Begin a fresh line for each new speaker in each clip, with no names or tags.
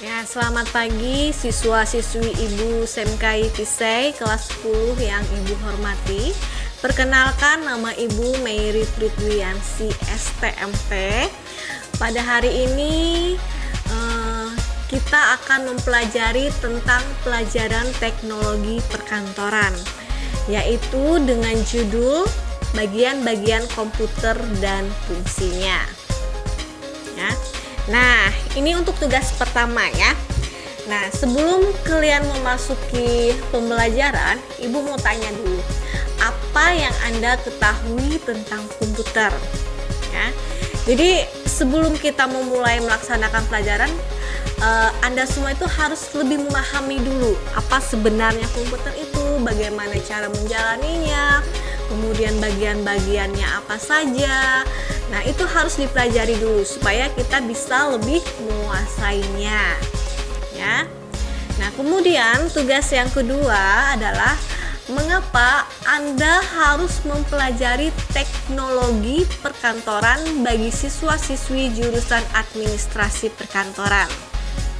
Ya, selamat pagi siswa-siswi Ibu Semkai Pisai kelas 10 yang Ibu hormati. Perkenalkan, nama Ibu Meiri Pritwiyansi STMT. Pada hari ini kita akan mempelajari tentang pelajaran teknologi perkantoran, yaitu dengan judul bagian-bagian komputer dan fungsinya. Ya. Nah, ini untuk tugas pertama ya. Nah, sebelum kalian memasuki pembelajaran, Ibu mau tanya dulu, apa yang Anda ketahui tentang komputer? Ya. Jadi, sebelum kita memulai melaksanakan pelajaran, Anda semua itu harus lebih memahami dulu apa sebenarnya komputer itu, bagaimana cara menjalaninya, kemudian bagian-bagiannya apa saja. Nah, itu harus dipelajari dulu supaya kita bisa lebih menguasainya. Ya. Nah, kemudian tugas yang kedua adalah mengapa Anda harus mempelajari teknologi perkantoran bagi siswa-siswi jurusan administrasi perkantoran.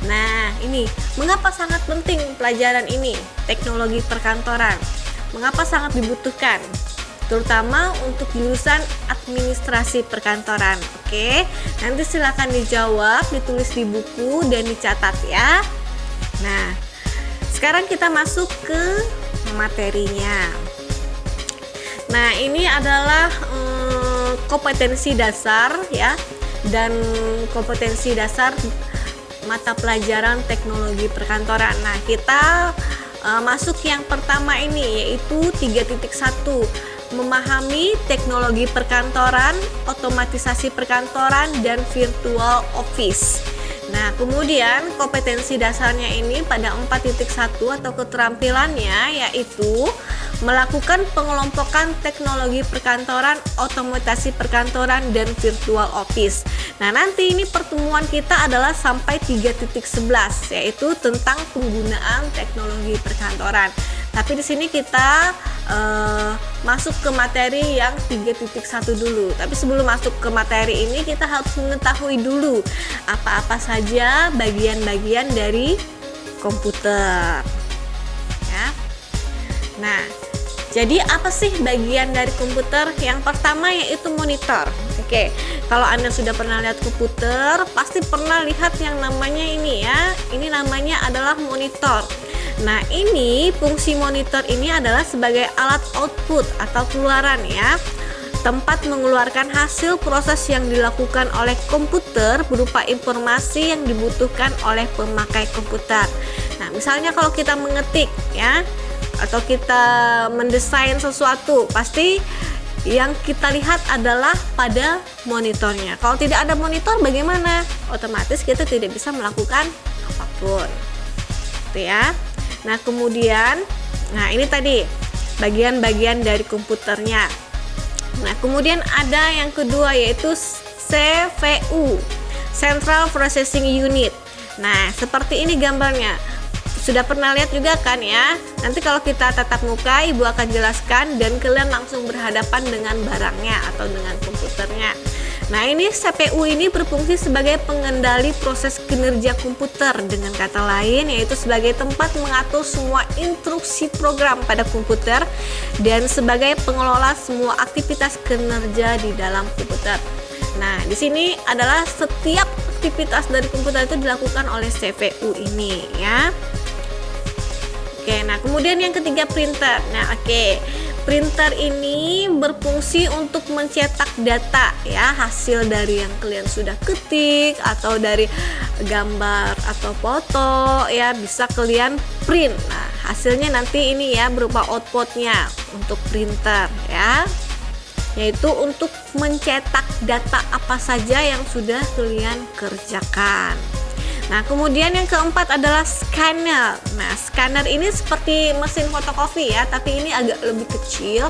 Nah, ini mengapa sangat penting pelajaran ini, teknologi perkantoran. Mengapa sangat dibutuhkan? Terutama untuk jurusan administrasi perkantoran. Oke, nanti silakan dijawab, ditulis di buku dan dicatat ya. Nah, sekarang kita masuk ke materinya. Nah, ini adalah kompetensi dasar ya, dan kompetensi dasar mata pelajaran teknologi perkantoran. Nah, kita masuk yang pertama ini, yaitu 3.1, memahami teknologi perkantoran, otomatisasi perkantoran, dan virtual office. Nah, kemudian kompetensi dasarnya ini pada 4.1 atau keterampilannya yaitu melakukan pengelompokan teknologi perkantoran, otomatisasi perkantoran, dan virtual office. Nah, nanti ini pertemuan kita adalah sampai 3.11, yaitu tentang penggunaan teknologi perkantoran. Tapi di sini kita masuk ke materi yang 3.1 dulu. Tapi sebelum masuk ke materi ini, kita harus mengetahui dulu apa-apa saja bagian-bagian dari komputer. Ya. Nah, jadi apa sih bagian dari komputer? Yang pertama yaitu monitor. Oke, kalau Anda sudah pernah lihat komputer, pasti pernah lihat yang namanya ini ya. Ini namanya adalah monitor. Nah, ini fungsi monitor ini adalah sebagai alat output atau keluaran ya. Tempat mengeluarkan hasil proses yang dilakukan oleh komputer berupa informasi yang dibutuhkan oleh pemakai komputer. Nah, misalnya kalau kita mengetik ya, atau kita mendesain sesuatu, pasti yang kita lihat adalah pada monitornya. Kalau tidak ada monitor bagaimana? Otomatis kita tidak bisa melakukan apapun. Gitu ya. Nah, kemudian ini tadi bagian-bagian dari komputernya. Nah, kemudian ada yang kedua yaitu CPU, Central Processing Unit. Nah, seperti ini gambarnya. Sudah pernah lihat juga kan ya? Nanti kalau kita tatap muka, Ibu akan jelaskan dan kalian langsung berhadapan dengan barangnya atau dengan komputernya. Nah, ini CPU ini berfungsi sebagai pengendali proses kinerja komputer, dengan kata lain yaitu sebagai tempat mengatur semua instruksi program pada komputer dan sebagai pengelola semua aktivitas kinerja di dalam komputer. Nah, di sini adalah setiap aktivitas dari komputer itu dilakukan oleh CPU ini ya. Oke, nah kemudian yang ketiga printer. Nah, printer ini berfungsi untuk mencetak data ya, hasil dari yang kalian sudah ketik atau dari gambar atau foto ya, bisa kalian print. Nah, hasilnya nanti ini ya berupa outputnya untuk printer ya, yaitu untuk mencetak data apa saja yang sudah kalian kerjakan. Nah, kemudian yang keempat adalah scanner. Nah, scanner ini seperti mesin fotokopi ya, tapi ini agak lebih kecil.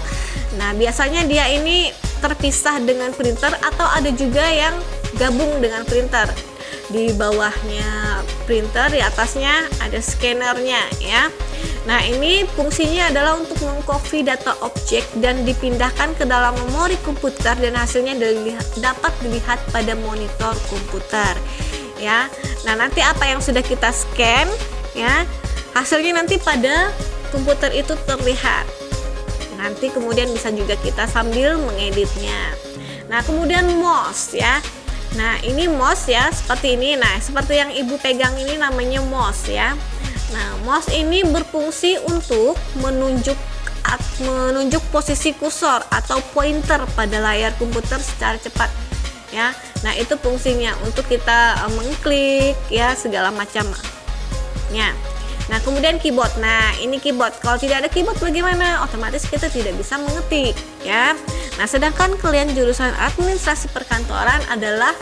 Nah, biasanya dia ini terpisah dengan printer atau ada juga yang gabung dengan printer. Di bawahnya printer, di atasnya ada scannernya ya. Nah, ini fungsinya adalah untuk mengcopy data objek dan dipindahkan ke dalam memori komputer dan hasilnya dapat dilihat pada monitor komputer. ya. Nah, nanti apa yang sudah kita scan ya, hasilnya nanti pada komputer itu terlihat. Nanti kemudian bisa juga kita sambil mengeditnya. Nah, kemudian mouse ya. Nah, ini mouse ya, seperti ini. Nah, seperti yang Ibu pegang ini namanya mouse ya. Nah, mouse ini berfungsi untuk menunjuk posisi kursor atau pointer pada layar komputer secara cepat ya. Nah, itu fungsinya untuk kita mengklik ya, segala macamnya. Nah, kemudian keyboard. Nah, ini keyboard. Kalau tidak ada keyboard bagaimana? Otomatis kita tidak bisa mengetik ya. Nah, sedangkan kalian jurusan administrasi perkantoran adalah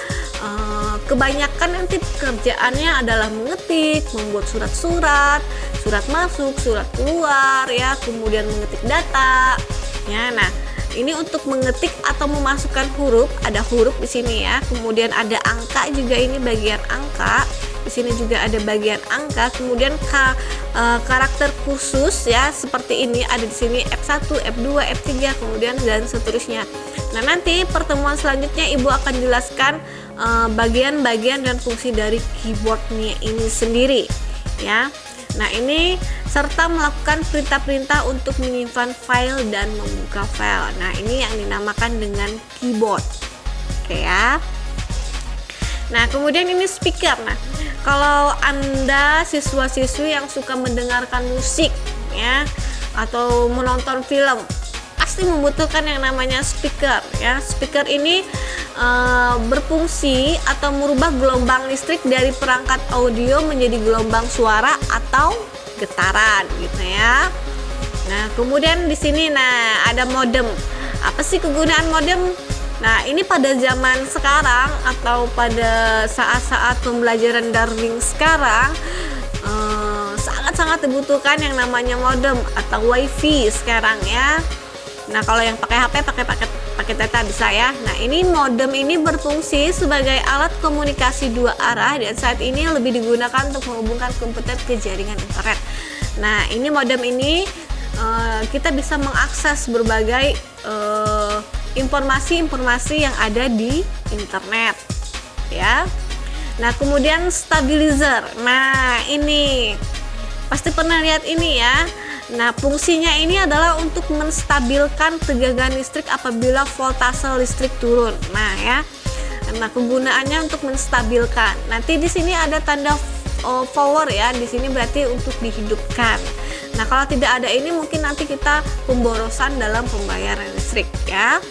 kebanyakan nanti pekerjaannya adalah mengetik, membuat surat-surat, surat masuk, surat keluar ya, kemudian mengetik data ya. Nah, ini untuk mengetik atau memasukkan huruf, ada huruf di sini ya. Kemudian ada angka juga, ini bagian angka. Di sini juga ada bagian angka, kemudian karakter khusus ya, seperti ini ada di sini F1, F2, F3, kemudian dan seterusnya. Nah, nanti pertemuan selanjutnya Ibu akan jelaskan bagian-bagian dan fungsi dari keyboardnya ini sendiri ya. Nah, ini serta melakukan perintah-perintah untuk menyimpan file dan membuka file. Nah, ini yang dinamakan dengan keyboard. Oke ya. Nah, kemudian ini speaker. Nah, kalau Anda siswa-siswi yang suka mendengarkan musik ya atau menonton film, pasti membutuhkan yang namanya speaker ya. Speaker ini berfungsi atau merubah gelombang listrik dari perangkat audio menjadi gelombang suara atau getaran gitu ya. Nah, kemudian di sini ada modem. Apa sih kegunaan modem? Nah, ini pada zaman sekarang atau pada saat-saat pembelajaran daring sekarang sangat-sangat dibutuhkan yang namanya modem atau wifi sekarang ya. Nah, kalau yang pakai HP pakai data bisa ya. Nah, ini modem ini berfungsi sebagai alat komunikasi dua arah dan saat ini lebih digunakan untuk menghubungkan komputer ke jaringan internet. Nah, ini modem ini kita bisa mengakses berbagai informasi-informasi yang ada di internet ya. Nah, kemudian stabilizer. Nah, ini pasti pernah lihat ini ya. Nah, fungsinya ini adalah untuk menstabilkan tegangan listrik apabila voltase listrik turun. Nah, ya. Nah, kegunaannya untuk menstabilkan. Nanti di sini ada tanda power ya. Di sini berarti untuk dihidupkan. Nah, kalau tidak ada ini mungkin nanti kita pemborosan dalam pembayaran listrik ya.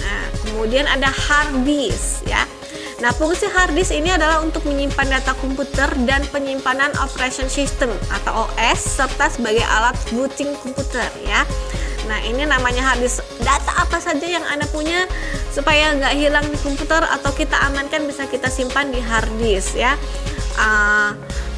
Nah, kemudian ada hard disk ya. Nah, fungsi hard disk ini adalah untuk menyimpan data komputer dan penyimpanan operation system atau OS serta sebagai alat booting komputer ya. Nah, ini namanya hard disk. Data apa saja yang Anda punya supaya nggak hilang di komputer atau kita amankan bisa kita simpan di hard disk ya.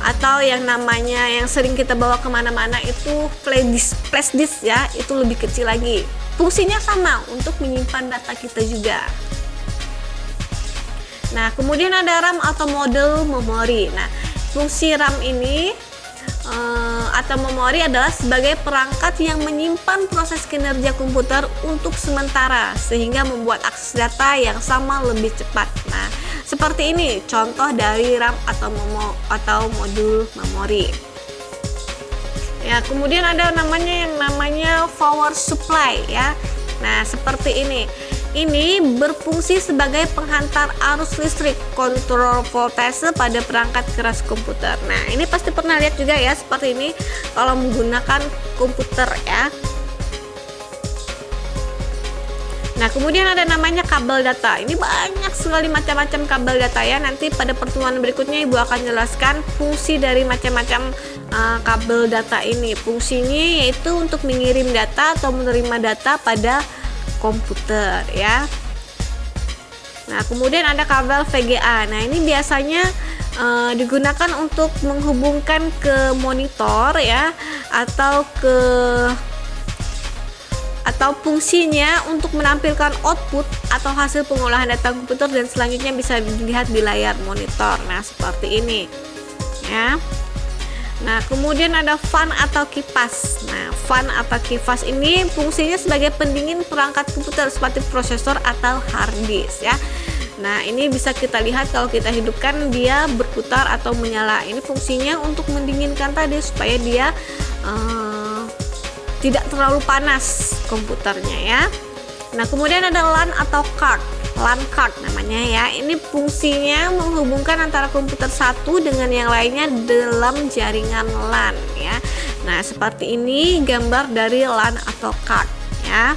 Atau yang namanya yang sering kita bawa kemana-mana itu flash disk ya, itu lebih kecil lagi. Fungsinya sama untuk menyimpan data kita juga. Nah, kemudian ada RAM atau model memori. Nah, fungsi RAM ini atau memori adalah sebagai perangkat yang menyimpan proses kinerja komputer untuk sementara sehingga membuat akses data yang sama lebih cepat. Nah, seperti ini contoh dari RAM atau modul memori. Ya, kemudian ada yang namanya power supply ya. Nah, seperti ini. Ini berfungsi sebagai penghantar arus listrik, kontrol voltase pada perangkat keras komputer. Nah, ini pasti pernah lihat juga ya seperti ini kalau menggunakan komputer ya. Nah, kemudian ada namanya kabel data. Ini banyak sekali macam-macam kabel data ya. Nanti pada pertemuan berikutnya Ibu akan jelaskan fungsi dari macam-macam kabel data ini. Fungsinya yaitu untuk mengirim data atau menerima data pada komputer ya. Nah, kemudian ada kabel VGA. Nah, ini biasanya digunakan untuk menghubungkan ke monitor ya atau fungsinya untuk menampilkan output atau hasil pengolahan data komputer dan selanjutnya bisa dilihat di layar monitor. Nah, seperti ini ya. Nah, kemudian ada fan atau kipas. Nah, fan atau kipas ini fungsinya sebagai pendingin perangkat komputer seperti prosesor atau hard disk ya. Nah, ini bisa kita lihat kalau kita hidupkan dia berputar atau menyala. Ini fungsinya untuk mendinginkan tadi supaya dia tidak terlalu panas komputernya ya. Nah, kemudian ada LAN atau card. LAN card namanya ya. Ini fungsinya menghubungkan antara komputer satu dengan yang lainnya dalam jaringan LAN ya. Nah, seperti ini gambar dari LAN atau card ya.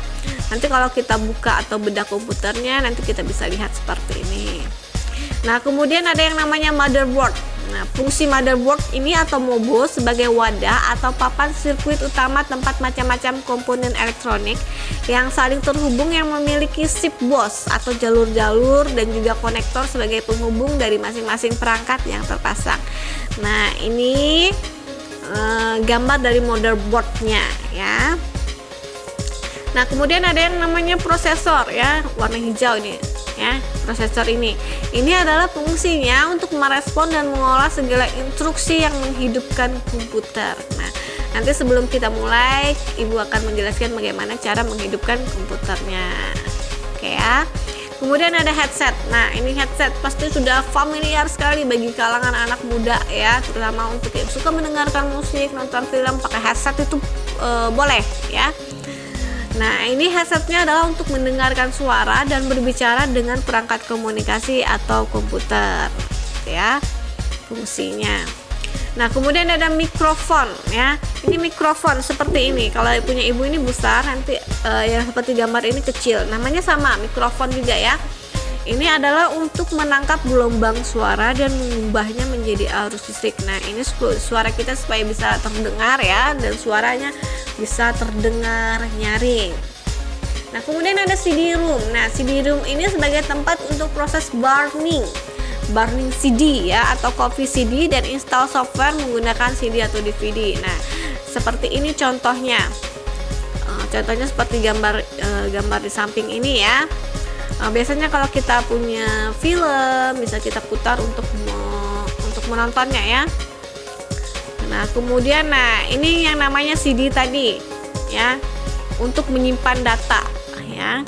Nanti kalau kita buka atau bedah komputernya nanti kita bisa lihat seperti ini. Nah, kemudian ada yang namanya motherboard. Nah, fungsi motherboard ini atau MOBO sebagai wadah atau papan sirkuit utama tempat macam-macam komponen elektronik yang saling terhubung yang memiliki chip BOS atau jalur-jalur dan juga konektor sebagai penghubung dari masing-masing perangkat yang terpasang. Nah, ini gambar dari motherboardnya ya. Nah, kemudian ada yang namanya prosesor ya, warna hijau ini ya. Prosesor ini adalah fungsinya untuk merespon dan mengolah segala instruksi yang menghidupkan komputer. Nah, nanti sebelum kita mulai, Ibu akan menjelaskan bagaimana cara menghidupkan komputernya. Oke ya. Kemudian ada headset. Nah, ini headset pasti sudah familiar sekali bagi kalangan anak muda ya, terutama untuk yang suka mendengarkan musik, nonton film, pakai headset itu boleh ya. Nah, ini headsetnya adalah untuk mendengarkan suara dan berbicara dengan perangkat komunikasi atau komputer ya, fungsinya. Nah, kemudian ada mikrofon ya. Ini mikrofon seperti ini. Kalau punya Ibu ini besar, nanti yang seperti gambar ini kecil. Namanya sama, mikrofon juga ya. Ini adalah untuk menangkap gelombang suara dan mengubahnya menjadi arus listrik. Nah, ini suara kita supaya bisa terdengar ya, dan suaranya bisa terdengar nyaring. Nah, kemudian ada CD room. Nah, CD room ini sebagai tempat untuk proses burning CD ya, atau copy CD dan install software menggunakan CD atau DVD. Nah, seperti ini contohnya. Contohnya seperti gambar di samping ini ya. Biasanya kalau kita punya film bisa kita putar untuk menontonnya ya. Nah, kemudian ini yang namanya CD tadi ya, untuk menyimpan data ya.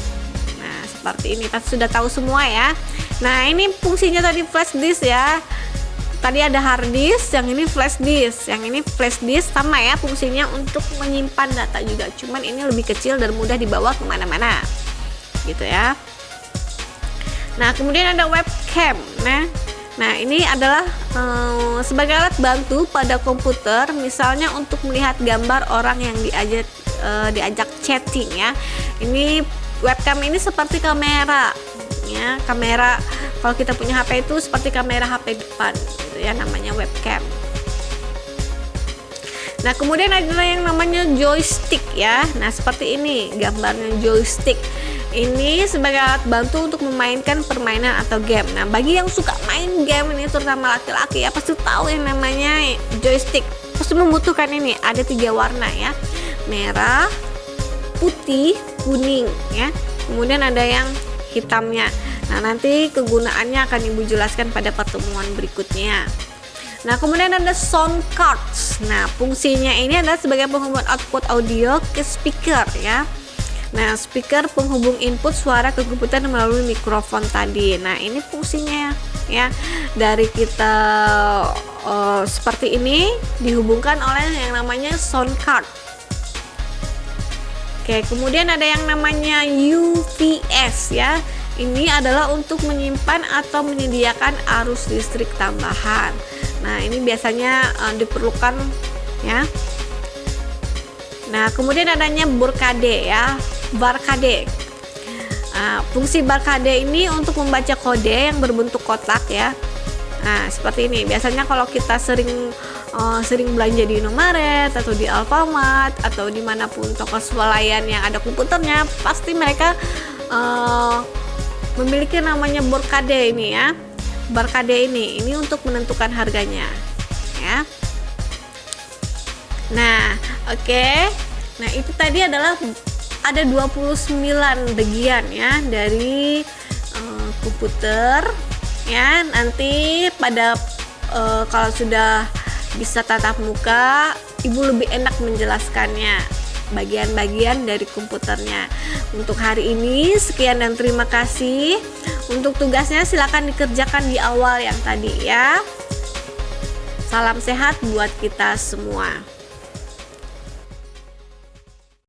Nah, seperti ini pasti sudah tahu semua ya. Nah, ini fungsinya tadi flash disk ya. Tadi ada hard disk, yang ini flash disk. Yang ini flash disk sama ya, fungsinya untuk menyimpan data juga. Cuman ini lebih kecil dan mudah dibawa kemana-mana gitu ya. Nah, kemudian ada webcam. Nah, ini adalah sebagai alat bantu pada komputer, misalnya untuk melihat gambar orang yang diajak chatting ya. Ini webcam ini seperti kamera ya. Kamera kalau kita punya HP itu seperti kamera HP depan gitu ya, namanya webcam. Nah, kemudian ada yang namanya joystick ya. Nah, seperti ini gambarnya joystick. Ini sebagai alat bantu untuk memainkan permainan atau game. Nah, bagi yang suka main game ini, terutama laki-laki ya, pasti tahu yang namanya joystick. Pasti membutuhkan ini, ada 3 warna ya, merah, putih, kuning ya. Kemudian ada yang hitamnya. Nah, nanti kegunaannya akan Ibu jelaskan pada pertemuan berikutnya. Nah, kemudian ada sound cards. Nah, fungsinya ini adalah sebagai penghubung output audio ke speaker ya. Nah, speaker penghubung input suara ke komputer melalui mikrofon tadi. Nah, ini fungsinya ya. Dari kita seperti ini dihubungkan oleh yang namanya sound card. Oke, kemudian ada yang namanya UPS ya. Ini adalah untuk menyimpan atau menyediakan arus listrik tambahan. Nah, ini biasanya diperlukan ya. Nah, kemudian adanya barcode ya, barcode. Fungsi barcode ini untuk membaca kode yang berbentuk kotak ya. Nah, seperti ini. Biasanya kalau kita sering belanja di Indomaret atau di Alfamart atau dimanapun toko swalayan yang ada komputernya, pasti mereka memiliki namanya barcode ini ya. Barcode ini untuk menentukan harganya ya. Nah, oke. Nah, itu tadi adalah ada 29 bagian ya dari komputer ya. Nanti pada kalau sudah bisa tatap muka, Ibu lebih enak menjelaskannya bagian-bagian dari komputernya. Untuk hari ini sekian dan terima kasih. Untuk tugasnya silakan dikerjakan di awal yang tadi ya. Salam sehat buat kita semua.